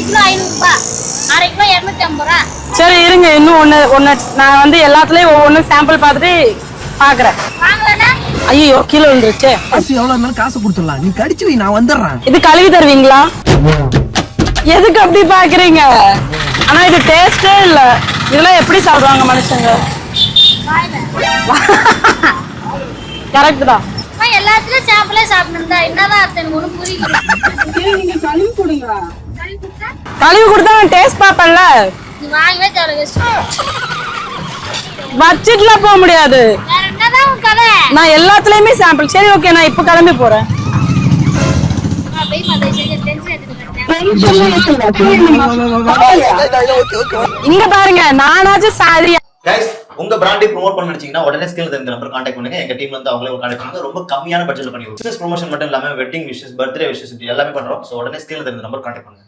Kilo 500 ரூபாய், அரை kilo 250 ரூபா. சரி இருங்க, இன்னும் ஒண்ணு நான் வந்து எல்லாத்துலயும் ஒவ்வொன்றும் சாம்பிள் பார்த்துட்டு பாக்குறேன். வாங்கலன்னா ஐயோ கீழே விழுந்துருச்சு. காசு எவ்வளவு இருந்தாலும் காசு கொடுத்துடலாம், நீ கடிச்சு வை, நான் வந்துடுறேன். இது கழுவி தருவீங்களா? எதுக்கு அப்படி பாக்குறீங்க? ஆனா இது டேஸ்டே இல்ல. இதெல்லாம் எப்படி சாப்பிடுவாங்க மனுஷங்க? கரெக்ட் தான். எல்லாத்துலயும் சாப்பிடலே சாப்பிடணும்டா, என்னதான் அர்த்தம் எனக்கு ஒன்றும் புரியல. நீங்க கழுவி கொடுங்க. கழுவி கொடுத்தா கழுவி கொடுத்தா நான் டேஸ்ட் பாப்பேன்ல. நீ வாங்கவே தேவை. வச்சிட்டுலாம் போக முடியாது. வேற என்னதான் உன் கதை? நான் எல்லாத்துலயுமே சாம்பிள். சரி ஓகே, நான் இப்ப கிளம்பி போறேன். இங்க பாருங்க, நானாச்சும் சாரி. கைஸ், உங்க பிராண்டை ப்ரோமோட் பண்ண நினைச்சீங்கன்னா உடனே ஸ்கிரீன்ல தெரிஞ்ச நம்பர் கான்டாக்ட் பண்ணுங்க. எங்க டீம்ல இருந்து அவங்களே கான்டாக்ட் பண்ணுங்க. ரொம்ப கம்மியான பட்ஜெட்ல பண்ணி பிசினஸ் ப்ரொமோஷன் மட்டும் இல்லாம வெட்டிங் விஷஸ், பர்த்டே விஷஸ் எல்லாமே பண்றோம். சோ உடனே ஸ்கிரீன்ல தெரிஞ்ச நம்பர் கான்டாக்ட் பண்ணுங்க.